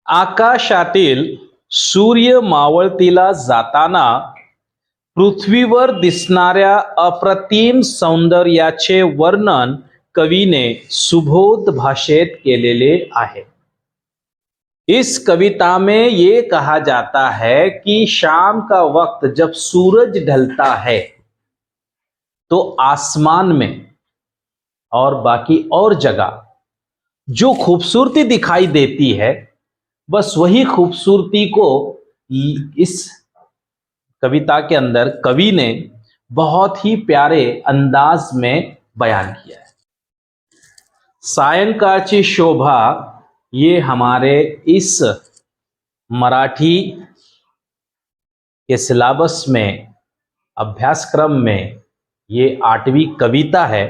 आकाशातील सूर्य मावळतीला जाताना पृथ्वीवर दिसणाऱ्या अप्रतिम सौंदर्याचे वर्णन कवीने सुबोध भाषेत केलेले आहे। इस कविता में ये कहा जाता है कि शाम का वक्त जब सूरज ढलता है तो आसमान में और बाकी और जगह जो खूबसूरती दिखाई देती है, बस वही खूबसूरती को इस कविता के अंदर कवि ने बहुत ही प्यारे अंदाज में बयान किया है। सायंकाळची शोभा ये हमारे इस मराठी के सिलेबस में, अभ्यासक्रम में ये 8वीं कविता है।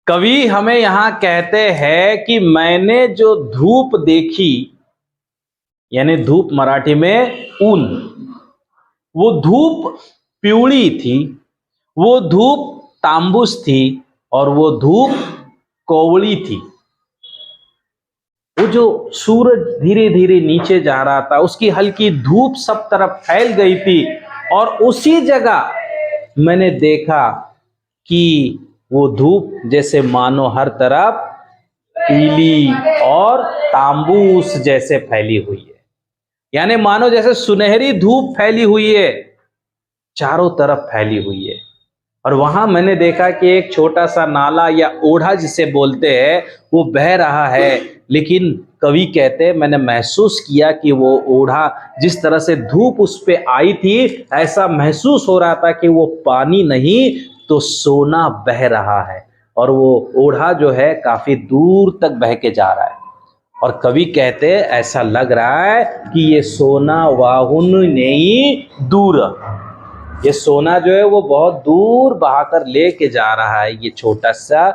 कवि हमें यहां कहते हैं कि मैंने जो धूप देखी, यानी धूप मराठी में ऊन, वो धूप पिवली थी, वो धूप तांबूस थी और वो धूप कोवली थी। वो जो सूरज धीरे धीरे नीचे जा रहा था, उसकी हल्की धूप सब तरफ फैल गई थी और उसी जगह मैंने देखा कि वो धूप जैसे मानो हर तरफ पीली और तांबूस जैसे फैली हुई है, यानी मानो जैसे सुनहरी धूप फैली हुई है, चारों तरफ फैली हुई है। और वहां मैंने देखा कि एक छोटा सा नाला या ओढ़ा जिसे बोलते हैं वो बह रहा है, लेकिन कवि कहते हैं मैंने महसूस किया कि वो ओढ़ा जिस तरह से धूप उस पे आई थी, ऐसा महसूस हो रहा था कि वो पानी नहीं तो सोना बह रहा है और वो ओढ़ा जो है काफी दूर तक बह के जा रहा है। और कवि कहते हैं ऐसा लग रहा है कि ये सोना वाहुन नहीं दूर, ये सोना जो है वो बहुत दूर बहाकर लेके जा रहा है, ये छोटा सा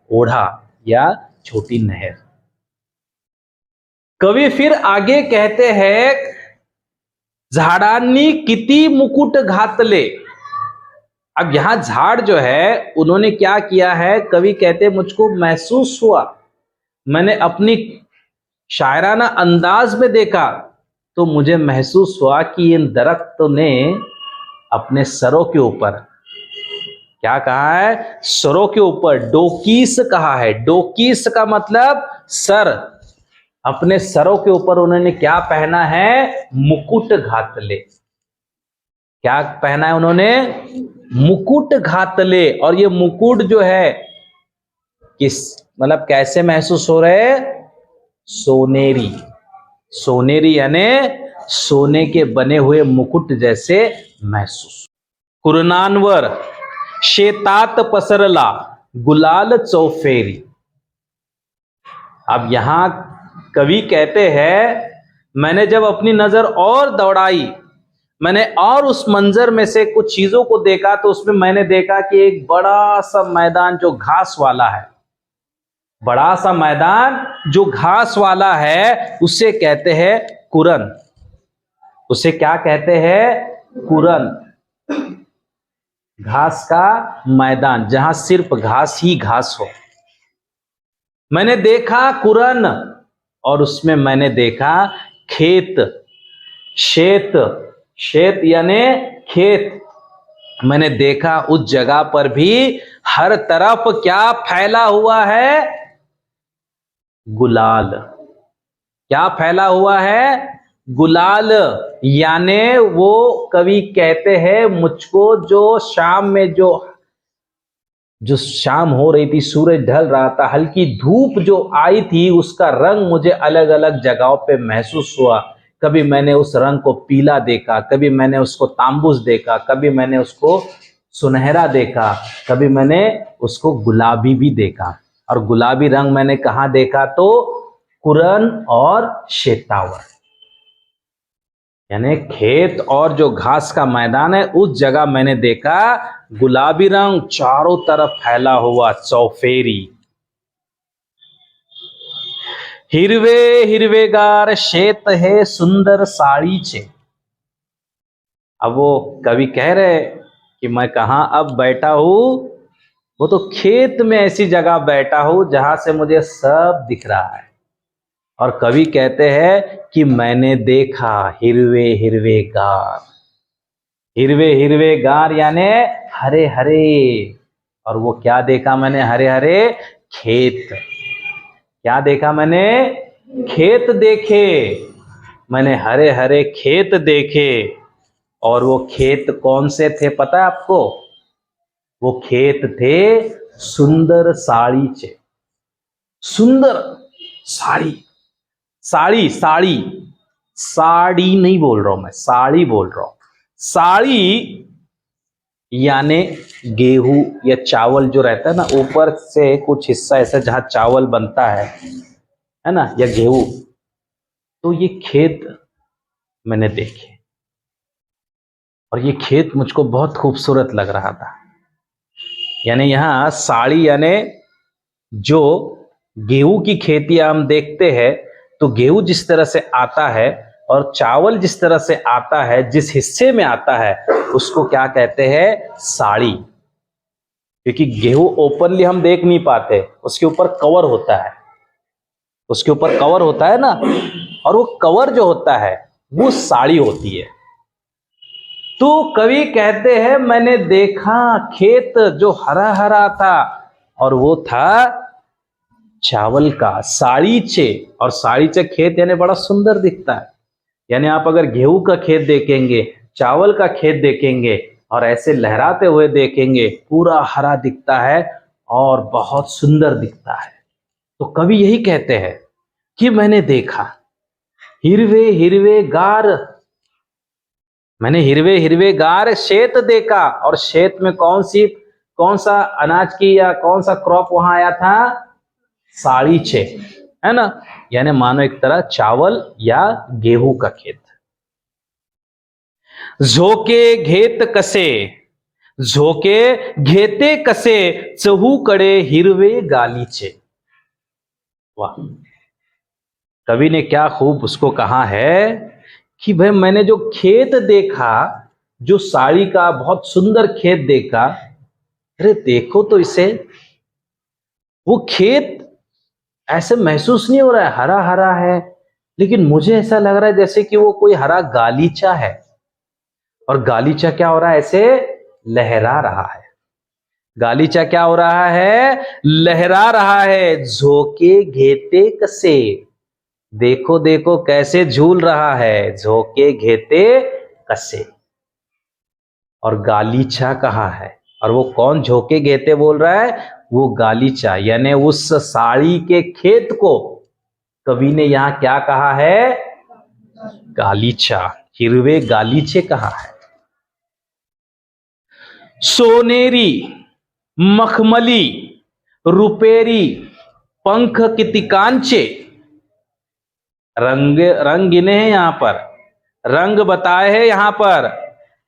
ओढ़ा या छोटी नहर। कवि फिर आगे कहते हैं झाडांनी किती मुकुट घातले। अब यहां झाड़ जो है उन्होंने क्या किया है, कवि कहते मुझको महसूस हुआ, मैंने अपनी शायराना अंदाज में देखा तो मुझे महसूस हुआ कि इन दरख्तों ने अपने सरों के ऊपर क्या कहा है, सरों के ऊपर डोकीस कहा है। डोकीस का मतलब सर, अपने सरों के ऊपर उन्होंने क्या पहना है, मुकुट घातले। क्या पहना है उन्होंने, मुकुट घातले। और ये मुकुट जो है किस मतलब कैसे महसूस हो रहे हैं, सोनेरी, सोनेरी यानी सोने के बने हुए मुकुट जैसे महसूस। कुरणांवर शेतात पसरला गुलाल चौफेरी। अब यहां कवि कहते हैं मैंने जब अपनी नजर और दौड़ाई, मैंने और उस मंजर में से कुछ चीजों को देखा तो उसमें मैंने देखा कि एक बड़ा सा मैदान जो घास वाला है, बड़ा सा मैदान जो घास वाला है उसे कहते हैं कुरन। उसे क्या कहते हैं, कुरन। घास का मैदान जहां सिर्फ घास ही घास हो। मैंने देखा कुरन और उसमें मैंने देखा खेत, शेत, शेत यानी खेत। मैंने देखा उस जगह पर भी हर तरफ क्या फैला हुआ है, गुलाल। क्या फैला हुआ है, गुलाल। यानी वो कवि कहते हैं मुझको जो शाम में जो शाम हो रही थी, सूरज ढल रहा था, हल्की धूप जो आई थी उसका रंग मुझे अलग अलग जगहों पे महसूस हुआ। कभी मैंने उस रंग को पीला देखा, कभी मैंने उसको तांबूस देखा, कभी मैंने उसको सुनहरा देखा, कभी मैंने उसको गुलाबी भी देखा। और गुलाबी रंग मैंने कहां देखा, तो कुरन और शेतावर, यानी खेत और जो घास का मैदान है उस जगह मैंने देखा गुलाबी रंग चारों तरफ फैला हुआ चौफेरी। हिरवे हिरवेगार शेत है सुंदर साड़ीचे। अब वो कवि कह रहे कि मैं कहां अब बैठा हूं, वो तो खेत में ऐसी जगह बैठा हूं जहां से मुझे सब दिख रहा है। और कवि कहते हैं कि मैंने देखा हिरवे हिरवे गार। हिरवे हिरवे गार यानी हरे हरे। और वो क्या देखा मैंने? हरे हरे खेत। क्या देखा मैंने? खेत देखे। मैंने हरे हरे खेत देखे। और वो खेत कौन से थे पता है आपको? वो खेत थे सुंदर साड़ीचे। सुंदर साड़ी। साड़ी साड़ी साड़ी नहीं बोल रहा हूं मैं, साड़ी बोल रहा हूं। साड़ी यानी गेहूं या चावल जो रहता है ना, ऊपर से कुछ हिस्सा ऐसा जहां चावल बनता है ना, या गेहूं। तो ये खेत मैंने देखे और ये खेत मुझको बहुत खूबसूरत लग रहा था। यानी यहां साड़ी यानी जो गेहूं की खेती हम देखते हैं, तो गेहूं जिस तरह से आता है और चावल जिस तरह से आता है, जिस हिस्से में आता है उसको क्या कहते हैं? साड़ी। क्योंकि गेहूं ओपनली हम देख नहीं पाते, उसके ऊपर कवर होता है। उसके ऊपर कवर होता है ना, और वो कवर जो होता है वो साड़ी होती है। तो कवि कहते हैं मैंने देखा खेत जो हरा हरा था, और वो था चावल का, साड़ीचे। और साड़ीचे खेत यानी बड़ा सुंदर दिखता है। यानी आप अगर गेहूं का खेत देखेंगे, चावल का खेत देखेंगे और ऐसे लहराते हुए देखेंगे, पूरा हरा दिखता है और बहुत सुंदर दिखता है। तो कवि यही कहते हैं कि मैंने देखा हिरवे हिरवे गार। मैंने हिरवे हिरवे गार शेत देखा। और शेत में कौन सा अनाज की या कौन सा क्रॉप वहां आया था? साड़ीचे, है ना। यानी मानो एक तरह चावल या गेहूं का खेत। झोके घेत कसे, झोके घेते कसे, चहूकडे हिरवे गालीचे। वाह! कवि ने क्या खूब उसको कहा है कि भाई मैंने जो खेत देखा, जो साड़ी का बहुत सुंदर खेत देखा। अरे देखो तो इसे, वो खेत ऐसे महसूस नहीं हो रहा है हरा हरा है, लेकिन मुझे ऐसा लग रहा है जैसे कि वो कोई हरा गालीचा है। और गालीचा क्या हो रहा है? ऐसे लहरा रहा है। गालीचा क्या हो रहा है? लहरा रहा है। झोंके घेते कसे, देखो देखो कैसे झूल रहा है। झोंके घेते कसे। और गालीचा कहाँ है? और वो कौन झोंके घेते बोल रहा है? वो गालीचा, यानी उस साड़ी के खेत को कवि ने यहां क्या कहा है? गालीचा। हिरवे गालीचे कहा है। सोनेरी, मखमली, रुपेरी पंख कितिकांचे। रंग रंग गिने हैं यहां पर, रंग बताए हैं यहां पर।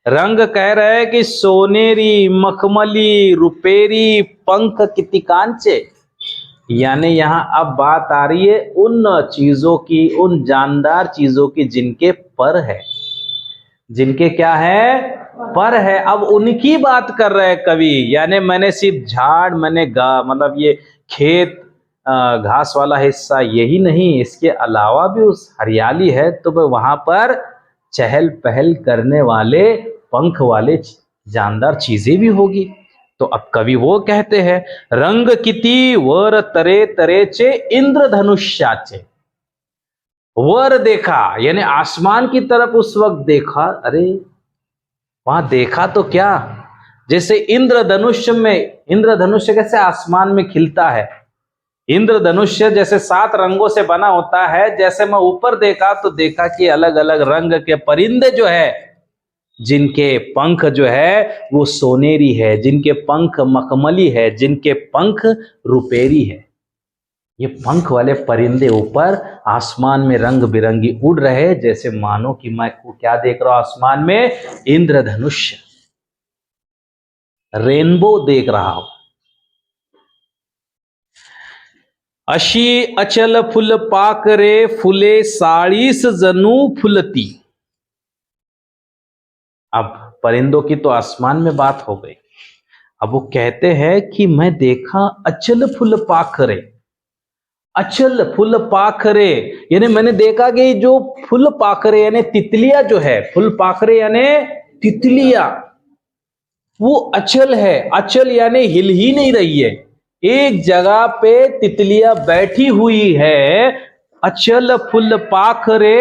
रंग कह रहे हैं कि सोनेरी, मखमली, रुपेरी पंख कितिकांचे। यानी यहां अब बात आ रही है उन चीजों की, उन जानदार चीजों की जिनके पर है। जिनके क्या है? पर है। अब उनकी बात कर रहे हैं कवि। यानी मैंने सिर्फ झाड़, मैंने मतलब ये खेत, घास वाला हिस्सा यही नहीं, इसके अलावा भी उस हरियाली है, तो वह वहां पर चहल पहल करने वाले पंख वाले जानदार चीजें भी होगी। तो अब कवि वो कहते हैं रंग किती वर तरे तरेचे इंद्रधनुष्याचे। वर देखा यानी आसमान की तरफ उस वक्त देखा। अरे वहां देखा तो क्या, जैसे इंद्रधनुष्य में, इंद्रधनुष्य कैसे आसमान में खिलता है, इंद्रधनुष्य जैसे 7 रंगों से बना होता है। जैसे मैं ऊपर देखा तो देखा कि अलग अलग रंग के परिंदे जो है, जिनके पंख जो है वो सोनेरी है, जिनके पंख मखमली है, जिनके पंख रुपेरी है। ये पंख वाले परिंदे ऊपर आसमान में रंग बिरंगी उड़ रहे, जैसे मानो कि मैं क्या देख रहा हूं आसमान में? इंद्रधनुष, रेनबो देख रहा हूं। अशी अचल फुल पाकरे फुले 40 जणू फुलती। अब परिंदों की तो आसमान में बात हो गई। अब वो कहते हैं कि मैं देखा अचल फुल पाखरे। अचल फुल पाखरे, यानी मैंने देखा कि जो फुल पाखरे यानी तितलियां जो है, फुल पाखरे यानी तितलियां, वो अचल है। अचल यानी हिल ही नहीं रही है, एक जगह पे तितलियां बैठी हुई है। अचल फुल पाखरे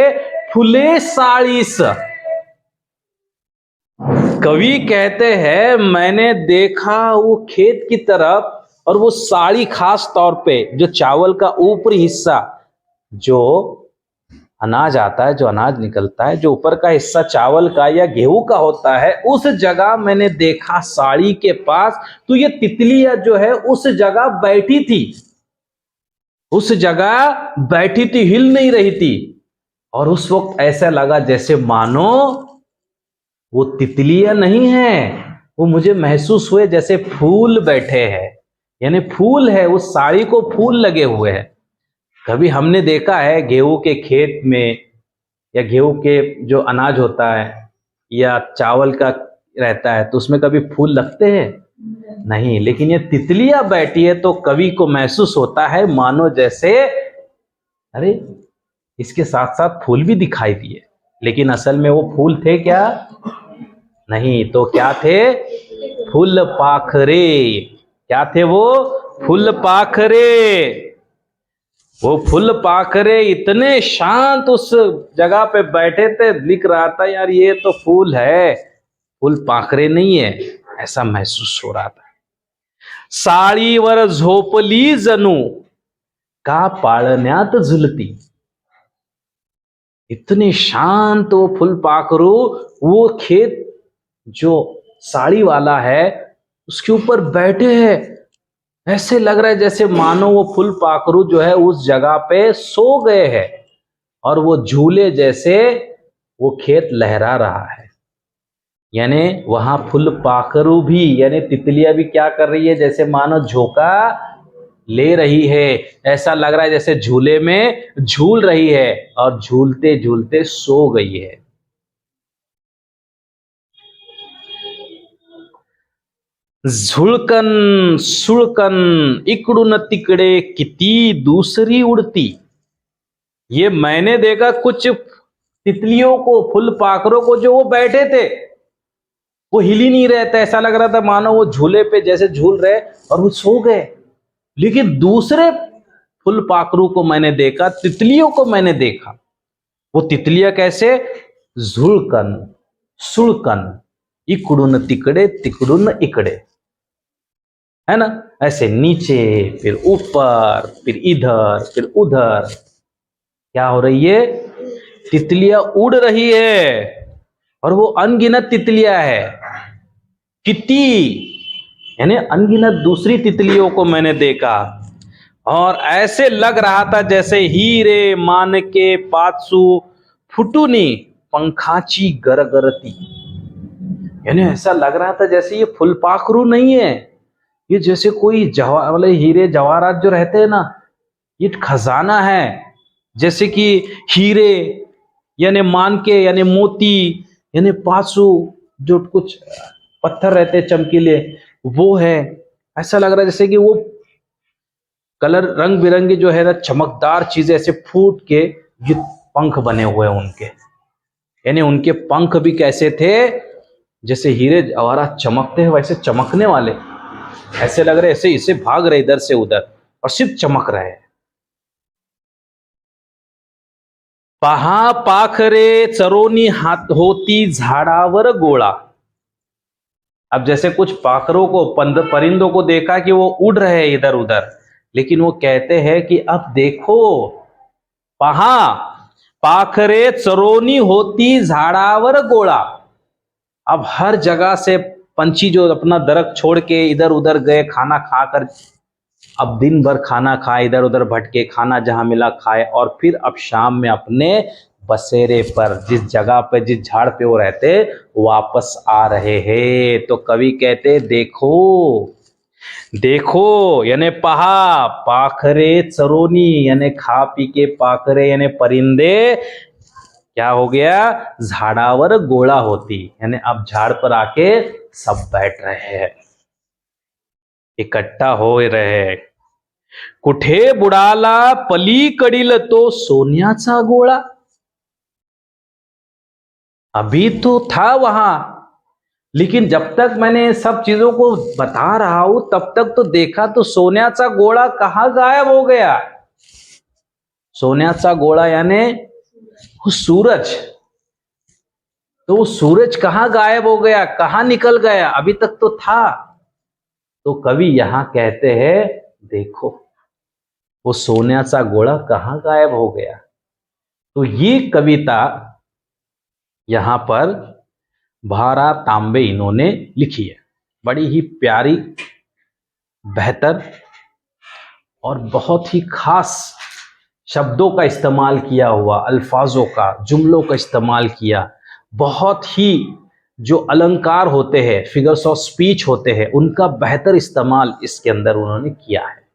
फुले साड़ीस। कवि कहते हैं मैंने देखा वो खेत की तरफ, और वो साड़ी खास तौर पे जो चावल का ऊपरी हिस्सा, जो अनाज आता है, जो अनाज निकलता है, जो ऊपर का हिस्सा चावल का या गेहूं का होता है, उस जगह मैंने देखा साड़ी के पास, तो ये तितलियां जो है उस जगह बैठी थी, उस जगह बैठी थी, हिल नहीं रही थी। और उस वक्त ऐसा लगा जैसे मानो वो तितलियां नहीं है, वो मुझे महसूस हुए जैसे फूल बैठे हैं, यानी फूल है, उस साड़ी को फूल लगे हुए हैं। कभी हमने देखा है गेहूं के खेत में, या गेहूं के जो अनाज होता है या चावल का रहता है, तो उसमें कभी फूल लगते हैं? नहीं। लेकिन ये तितलियां बैठी है तो कवि को महसूस होता है मानो जैसे अरे इसके साथ साथ फूल भी दिखाई दिए। लेकिन असल में वो फूल थे क्या? नहीं। तो क्या थे? फूल पाखरे। क्या थे वो? फूल पाखरे। वो फूल पाखरे इतने शांत उस जगह पे बैठे थे, दिख रहा था यार ये तो फूल है, फूल पाखरे नहीं है, ऐसा महसूस हो रहा था। साडीवर झोपली जणू का पाळण्यात झुलती। इतने शांत वो फुलपाखरू, वो खेत जो साड़ी वाला है उसके ऊपर बैठे हैं, ऐसे लग रहा है जैसे मानो वो फुलपाखरू जो है उस जगह पे सो गए हैं, और वो झूले जैसे वो खेत लहरा रहा है। यानी वहां फुलपाखरू भी यानी तितलियां भी क्या कर रही है? जैसे मानो झोंका ले रही है, ऐसा लग रहा है जैसे झूले में झूल रही है और झूलते झूलते सो गई है। झुळकन सुळकन इकडून तिकडे किती दूसरी उड़ती। ये मैंने देखा कुछ तितलियों को, फुलपाखरों को, जो वो बैठे थे, वो हिल ही नहीं रहे थे, ऐसा लग रहा था मानो वो झूले पे जैसे झूल रहे और वो सो गए। लेकिन दूसरे फुलपाखरू को मैंने देखा, तितलियों को मैंने देखा। वो तितलियां कैसे? झुळकन सुळकन इकडून तिकडे तिकडून इकडे, है ना, ऐसे नीचे फिर ऊपर फिर इधर फिर उधर। क्या हो रही है? तितलियां उड़ रही है, और वो अनगिनत तितलियां है। कितनी यानी अनगिनत दूसरी तितलियों को मैंने देखा, और ऐसे लग रहा था जैसे हीरे मानके पाचू फुटुनी पंखाची गरगरती। यानी ऐसा लग रहा था जैसे ये फुलपाखरू नहीं है, ये जैसे कोई वाले हीरे जवाहरात जो रहते हैं ना, ये खजाना है। जैसे कि हीरे यानी मानके यानी मोती यानी पासू, जो कुछ पत्थर रहते हैं चमकीले, वो है। ऐसा लग रहा है जैसे कि वो कलर रंग बिरंगे जो है ना, चमकदार चीजें ऐसे फूट के ये पंख बने हुए हैं उनके। यानी उनके पंख भी कैसे थे? जैसे हीरे जवाहरात चमकते हैं वैसे चमकने वाले, ऐसे लग रहे ऐसे इसे भाग रहे इधर से उधर और सिर्फ चमक रहे हैं। पहा पाखरे चरोनी हात होती झाडावर गोळा। अब जैसे कुछ पाखरों को, परिंदों को देखा कि वो उड़ रहे हैं इधर उधर, लेकिन वो कहते हैं कि अब देखो, पहा पाखरे चरोनी होती झाडावर गोळा। अब हर जगह से पंछी जो अपना दरख्त छोड़ के इधर उधर गए खाना खाकर, अब दिन भर खाना खाए, इधर उधर भटके, खाना जहां मिला खाए, और फिर अब शाम में अपने बसेरे पर, जिस जगह पे जिस झाड़ पे वो रहते, वापस आ रहे हैं। तो कवि कहते देखो देखो, यानी पहा पाखरे चरोनी यानी खा पी के पाखरे यानी परिंदे क्या हो गया? झाड़ावर गोला होती, यानी अब झाड़ पर आके सब बैठ रहे हैं, इकट्ठा हो रहे हैं। कुठे बुडाला पलीकडील तो सोन्याचा गोळा। अभी तो था वहां, लेकिन जब तक मैंने सब चीजों को बता रहा हूं तब तक तो देखा तो सोन्याचा गोळा कहां गायब हो गया। सोन्याचा गोळा यानी वो सूरज, तो वो सूरज कहां गायब हो गया, कहां निकल गया, अभी तक तो था। तो कवि यहां कहते हैं देखो वो सोन्याचा गोळा कहां गायब हो गया। तो ये कविता यहां पर भारा तांबे इन्होंने लिखी है। बड़ी ही प्यारी, बेहतर और बहुत ही खास शब्दों का इस्तेमाल किया हुआ, अल्फाजों का, जुमलों का इस्तेमाल किया। बहुत ही जो अलंकार होते हैं, फिगर्स ऑफ स्पीच होते हैं, उनका बेहतर इस्तेमाल इसके अंदर उन्होंने किया है।